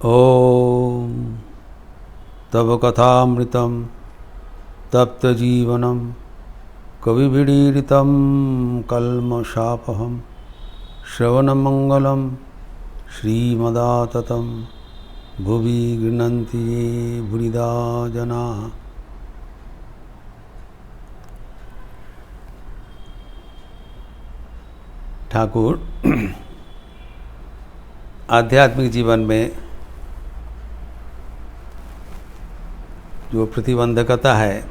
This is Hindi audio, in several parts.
ॐ तव कथामृतं तप्तजीवनं कविभिरीडितं कल्मषापहं श्रवणमङ्गलं श्रीमदाततं भुवि गृह्णन्ति ये भूरिदा जनाः। ठाकुर आध्यात्मिक जीवन में जो प्रतिबंधकता है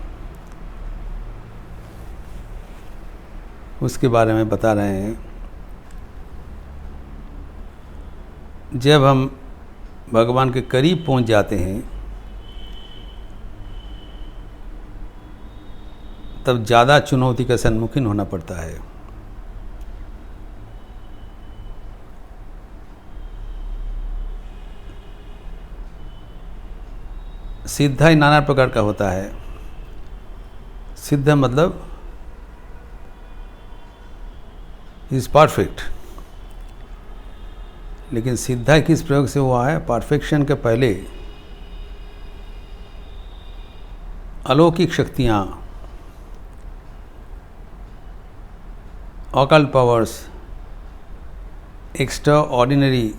उसके बारे में बता रहे हैं। जब हम भगवान के करीब पहुंच जाते हैं तब ज़्यादा चुनौती का सम्मुखीन होना पड़ता है। सिद्धा ही नाना प्रकार का होता है। सिद्ध मतलब इज परफेक्ट, लेकिन सिद्धा किस प्रयोग से हुआ है? परफेक्शन के पहले अलौकिक शक्तियाँ, ऑकल्ट पावर्स, एक्स्ट्रा ऑर्डिनरी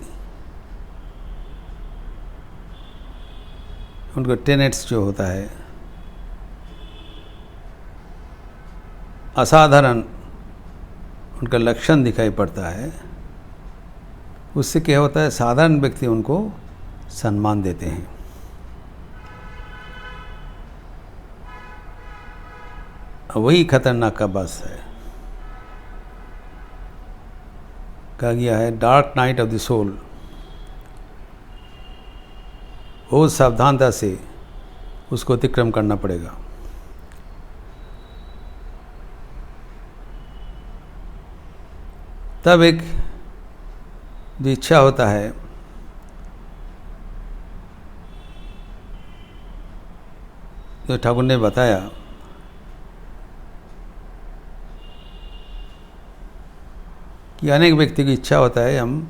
उनका टेनेट्स जो होता है, असाधारण उनका लक्षण दिखाई पड़ता है। उससे क्या होता है? साधारण व्यक्ति उनको सम्मान देते हैं। वही खतरनाक का बस है। कहा गया है dark night of the soul. बहुत सावधानता से उसको अतिक्रम करना पड़ेगा। तब एक जो इच्छा होता है जो ठाकुर ने बताया कि अनेक व्यक्ति की इच्छा होता है हम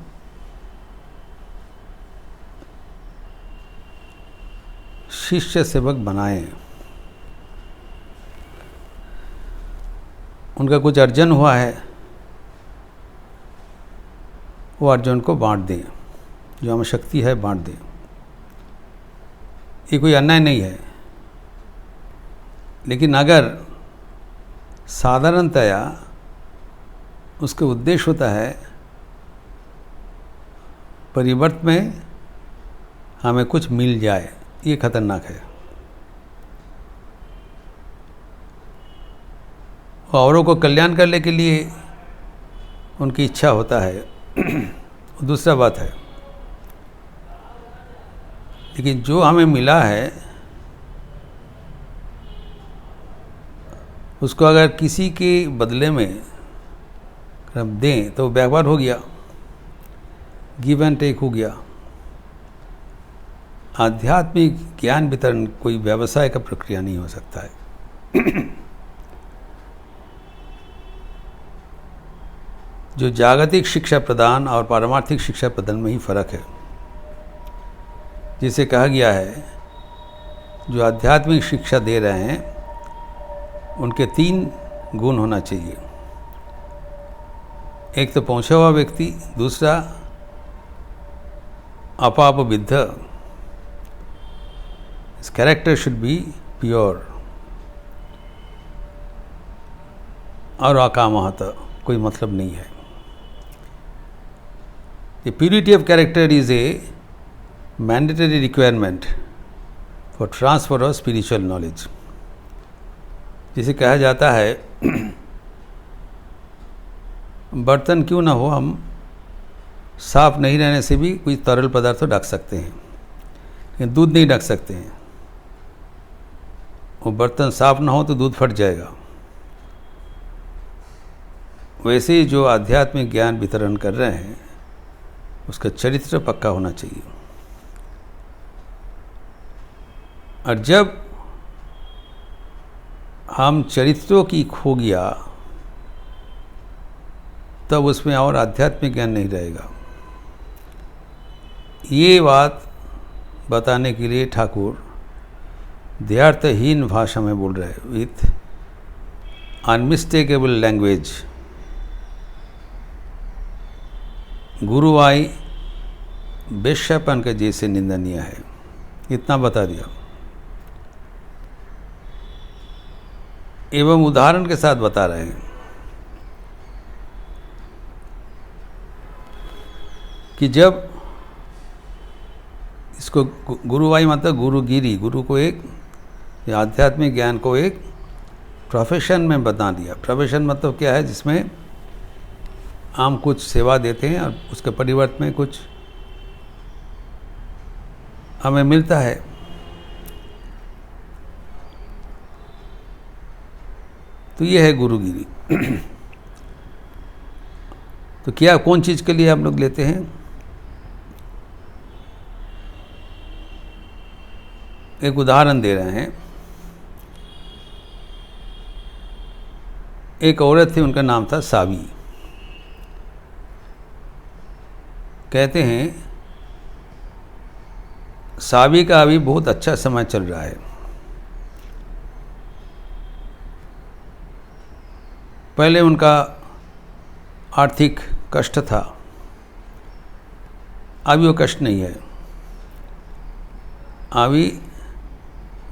शिष्य सेवक बनाएं, उनका कुछ अर्जन हुआ है वो अर्जन को बांट दें, जो हमें शक्ति है बांट दें। ये कोई अन्याय नहीं है, लेकिन अगर साधारणतया उसका उद्देश्य होता है परिवर्त में हमें कुछ मिल जाए, ये खतरनाक है। औरों को कल्याण करने के लिए उनकी इच्छा होता है दूसरा बात है, लेकिन जो हमें मिला है उसको अगर किसी के बदले में हम दें तो व्यापार हो गया, गिव एंड टेक हो गया। आध्यात्मिक ज्ञान वितरण कोई व्यवसाय का प्रक्रिया नहीं हो सकता है। जो जागतिक शिक्षा प्रदान और पारमार्थिक शिक्षा प्रदान में ही फर्क है। जिसे कहा गया है जो आध्यात्मिक शिक्षा दे रहे हैं उनके 3 गुण होना चाहिए। एक तो पहुंचा हुआ व्यक्ति, दूसरा अपाप विद्ध, his character should be pure, और अकामहत, कोई मतलब नहीं है। The purity of character is a mandatory requirement for transfer of spiritual knowledge। जिसे कहा जाता है बर्तन क्यों ना हो, हम साफ नहीं रहने से भी कोई तरल पदार्थ तो ढक सकते हैं, लेकिन दूध नहीं ढक सकते हैं। वो बर्तन साफ ना हो तो दूध फट जाएगा। वैसे ही जो आध्यात्मिक ज्ञान वितरण कर रहे हैं उसका चरित्र पक्का होना चाहिए। और जब हम चरित्रों की खो गया तब उसमें और आध्यात्मिक ज्ञान नहीं रहेगा। ये बात बताने के लिए ठाकुर द्व्यर्थहीन भाषा में बोल रहे हैं, विथ अनमिस्टेकेबल लैंग्वेज। गुरुवाई बेश्यापन के जैसे निंदनीय है, इतना बता दिया। एवं उदाहरण के साथ बता रहे हैं कि जब इसको गुरुवाई मतलब गुरुगिरी, गुरु को एक आध्यात्मिक ज्ञान को एक प्रोफेशन में बता दिया। प्रोफेशन मतलब क्या है, जिसमें हम कुछ सेवा देते हैं और उसके परिवर्तन में कुछ हमें मिलता है। तो ये है गुरुगिरी। तो क्या कौन चीज़ के लिए हम लोग लेते हैं? एक उदाहरण दे रहे हैं। एक औरत थी, उनका नाम था सावी। कहते हैं सावी का अभी बहुत अच्छा समय चल रहा है। पहले उनका आर्थिक कष्ट था, अभी वो कष्ट नहीं है। अभी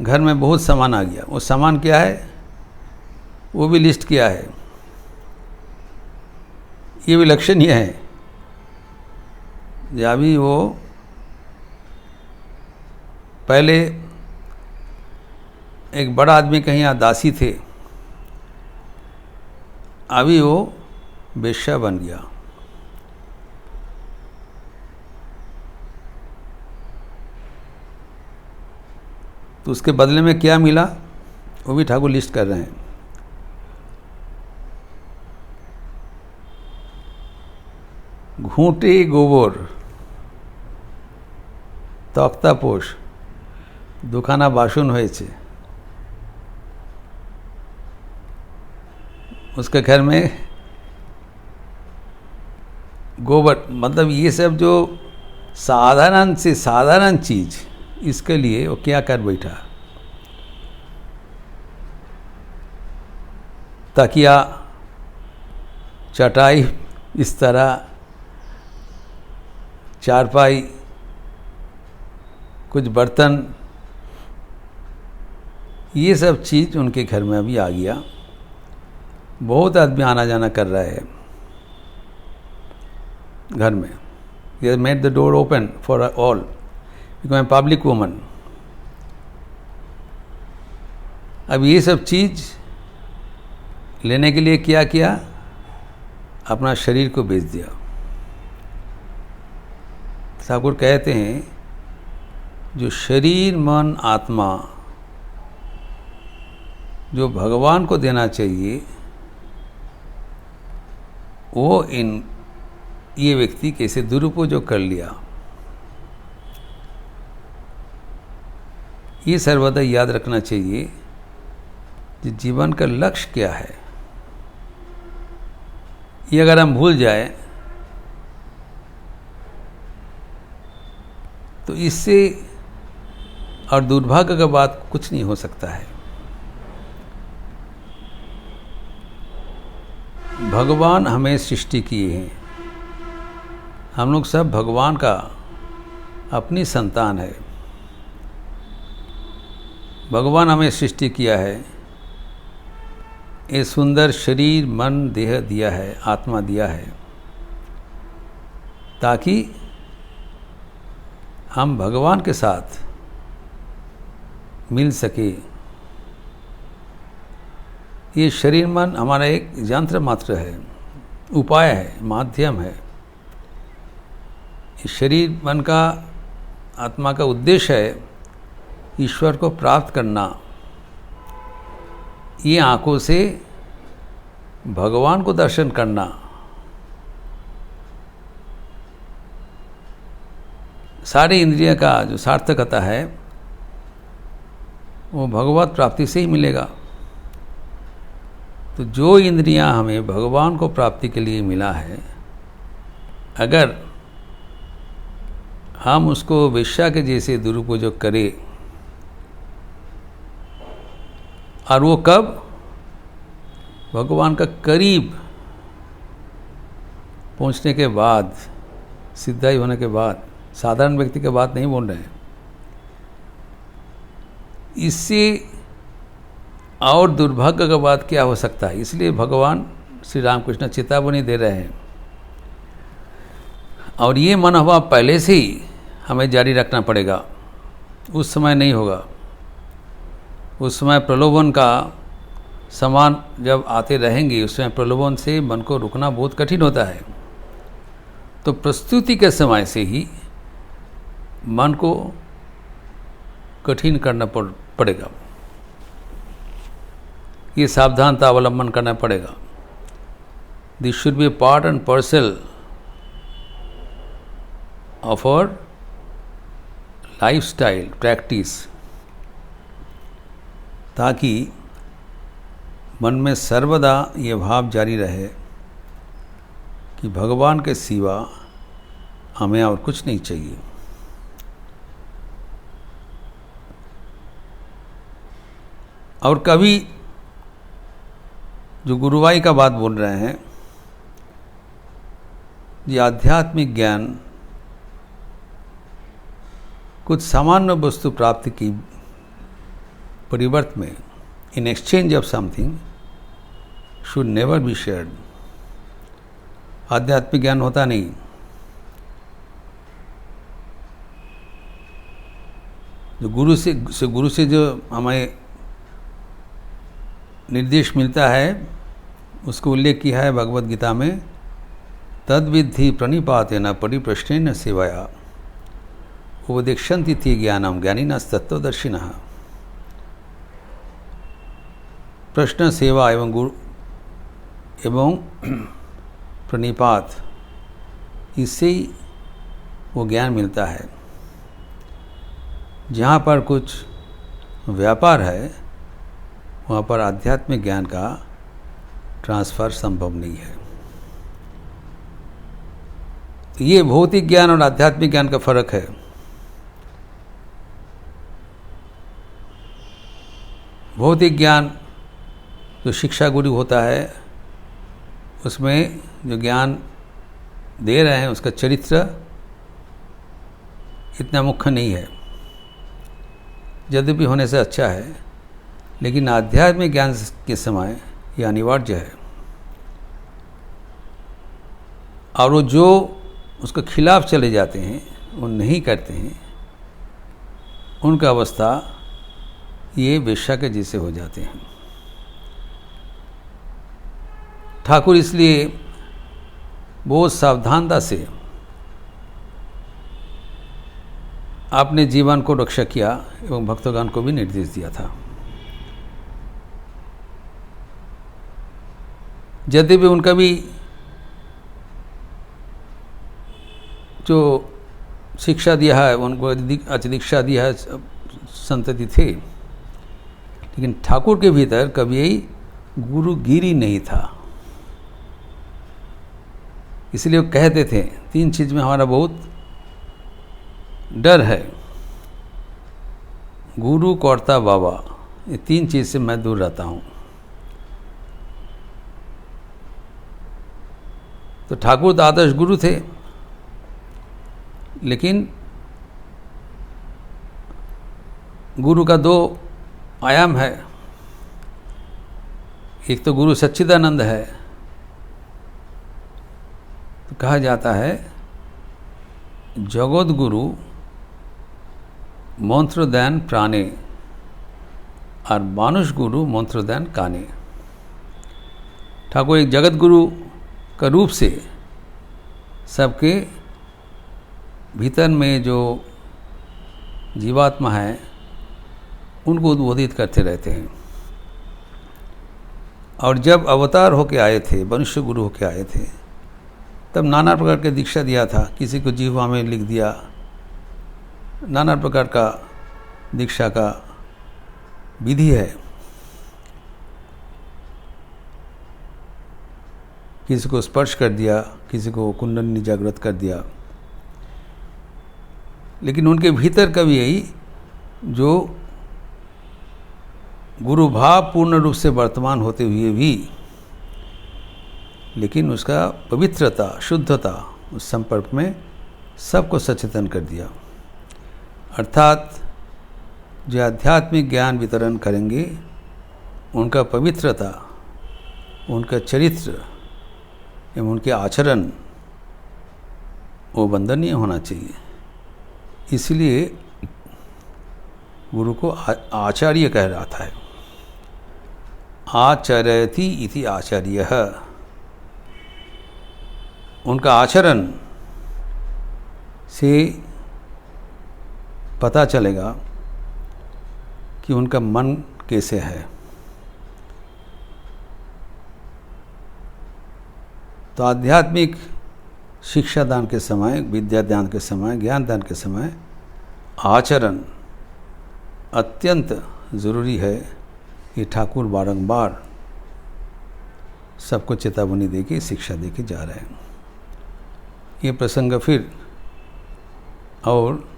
घर में बहुत सामान आ गया। वो सामान क्या है वो भी लिस्ट किया है। ये भी लक्षणीय है। जब भी वो पहले एक बड़ा आदमी कहीं यहाँ दासी थे, अभी वो बेश्या बन गया। तो उसके बदले में क्या मिला वो भी ठाकुर लिस्ट कर रहे हैं। घूंटी गोबर, तख्तापोष, दुखाना बासन হয়েছে। उसके घर में गोबर, मतलब ये सब जो साधारण से साधारण चीज़, इसके लिए वो क्या कर बैठा। तकिया, चटाई, इस तरह चारपाई, कुछ बर्तन, ये सब चीज़ उनके घर में अभी आ गया। बहुत आदमी आना जाना कर रहा है घर में। They made the door open for all, become a public woman। अब ये सब चीज़ लेने के लिए क्या किया, अपना शरीर को बेच दिया। ठाकुर कहते हैं जो शरीर मन आत्मा जो भगवान को देना चाहिए, वो ये व्यक्ति कैसे दुरुपयोग कर लिया। ये सर्वदा याद रखना चाहिए कि जीवन का लक्ष्य क्या है। ये अगर हम भूल जाए तो इससे और दुर्भाग्य का बात कुछ नहीं हो सकता है। भगवान हमें सृष्टि किए हैं, हम लोग सब भगवान का अपनी संतान है। भगवान हमें सृष्टि किया है, ये सुंदर शरीर मन देह दिया है, आत्मा दिया है, ताकि हम भगवान के साथ मिल सके। ये शरीर मन हमारा एक यंत्र मात्र है, उपाय है, माध्यम है। इस शरीर मन का आत्मा का उद्देश्य है ईश्वर को प्राप्त करना। ये आँखों से भगवान को दर्शन करना। सारी इंद्रिय का जो सार्थकता है वो भगवत प्राप्ति से ही मिलेगा। तो जो इंद्रियां हमें भगवान को प्राप्ति के लिए मिला है, अगर हम उसको वेश्या के जैसे दुरुपयोग करें, और वो कब? भगवान का करीब पहुंचने के बाद, सिद्धाई होने के बाद, साधारण व्यक्ति की बात नहीं बोल रहे हैं। इससे और दुर्भाग्य का बात क्या हो सकता है? इसलिए भगवान श्री रामकृष्ण चेतावनी दे रहे हैं, और ये मनोभाव पहले से ही हमें जारी रखना पड़ेगा। उस समय नहीं होगा, उस समय प्रलोभन का समान जब आते रहेंगे, उस समय प्रलोभन से मन को रुकना बहुत कठिन होता है। तो प्रस्तुति के समय से ही मन को कठिन करना पड़ेगा, ये सावधानता अवलंबन करना पड़ेगा। This should be part and parcel of our lifestyle practice, ताकि मन में सर्वदा ये भाव जारी रहे कि भगवान के सिवा हमें और कुछ नहीं चाहिए। और कभी जो गुरुवाई का बात बोल रहे हैं, ये आध्यात्मिक ज्ञान कुछ सामान्य वस्तु प्राप्ति की परिवर्त में, in exchange of something, should never be shared. आध्यात्मिक ज्ञान होता नहीं। जो गुरु से जो हमें निर्देश मिलता है, उसको उल्लेख किया है भगवद गीता में, तद्विद्धि प्रणिपातेन परिप्रश्नेन सेवया उपदेक्षन्ति ते ज्ञानम ज्ञानिनस्तत्त्वदर्शिनः। प्रश्न, सेवा एवं गुरु एवं प्रणिपात, इससे ही वो ज्ञान मिलता है। जहाँ पर कुछ व्यापार है, वहाँ पर आध्यात्मिक ज्ञान का ट्रांसफ़र संभव नहीं है। ये भौतिक ज्ञान और आध्यात्मिक ज्ञान का फर्क है। भौतिक ज्ञान जो शिक्षा गुरु होता है, उसमें जो ज्ञान दे रहे हैं उसका चरित्र इतना मुख्य नहीं है, यद्यपि होने से अच्छा है, लेकिन आध्यात्मिक ज्ञान के समय यह अनिवार्य है। और वो जो उसके खिलाफ चले जाते हैं, वो नहीं करते हैं, उनका अवस्था ये वेश्या के जैसे हो जाते हैं। ठाकुर इसलिए बहुत सावधानता से अपने जीवन को रक्षा किया एवं भक्तगण को भी निर्देश दिया था। यद्यपि उनका भी जो शिक्षा दिया है, उनको अतिदीक्षा दिया है, संतति थे, लेकिन ठाकुर के भीतर कभी यही गुरुगिरी नहीं था। इसलिए वो कहते थे, तीन चीज़ में हमारा बहुत डर है, गुरु, कर्ता, बाबा, ये तीन चीज़ से मैं दूर रहता हूँ। तो ठाकुर तो आदर्श गुरु थे, लेकिन गुरु का दो आयाम है। एक तो गुरु सच्चिदानंद है, तो कहा जाता है जगत गुरु मंत्र देन प्राणे और मानुष गुरु मंत्र देन काने। ठाकुर एक जगत गुरु का रूप से सबके भीतर में जो जीवात्मा है उनको उद्बोधित करते रहते हैं। और जब अवतार होके आए थे, मनुष्य गुरु होके आए थे, तब नाना प्रकार की दीक्षा दिया था। किसी को जिह्वा में लिख दिया, नाना प्रकार का दीक्षा का विधि है। किसी को स्पर्श कर दिया, किसी को कुंडलिनी जागृत कर दिया। लेकिन उनके भीतर कभी यही जो गुरु भाव पूर्ण रूप से वर्तमान होते हुए भी लेकिन उसका पवित्रता, शुद्धता उस संपर्क में सबको सचेतन कर दिया। अर्थात जो आध्यात्मिक ज्ञान वितरण करेंगे उनका पवित्रता, उनका चरित्र एवं उनके आचरण वो वंदनीय होना चाहिए। इसलिए गुरु को आचार्य कह रहा था। आचरति इति आचार्यः। उनका आचरण से पता चलेगा कि उनका मन कैसे है। तो आध्यात्मिक शिक्षा दान के समय, विद्या दान के समय, ज्ञान दान के समय आचरण अत्यंत ज़रूरी है। ये ठाकुर बारंबार सबको चेतावनी देके, शिक्षा देके जा रहे हैं। ये प्रसंग फिर और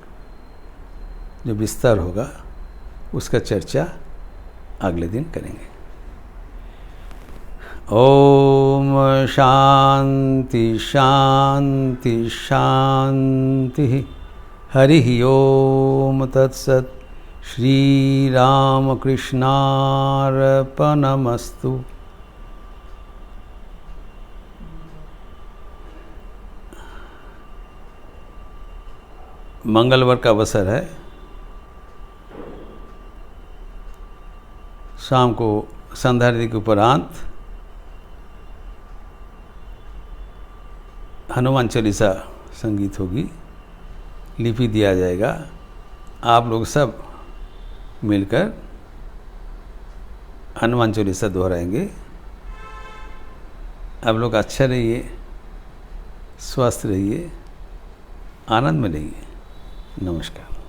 जो विस्तार होगा उसका चर्चा अगले दिन करेंगे। ओम शांति शांति शांति। हरि ओम तत्सत्। श्री रामकृष्णार्पणमस्तु। मंगलवार का अवसर है। शाम को संध्या आरती के उपरांत हनुमान चालीसा संगीत होगी, लिपि दिया जाएगा। आप लोग सब मिलकर हनुमान चालीसा दोहराएंगे। आप लोग अच्छा रहिए, स्वस्थ रहिए, आनंद में रहिए। नमस्कार।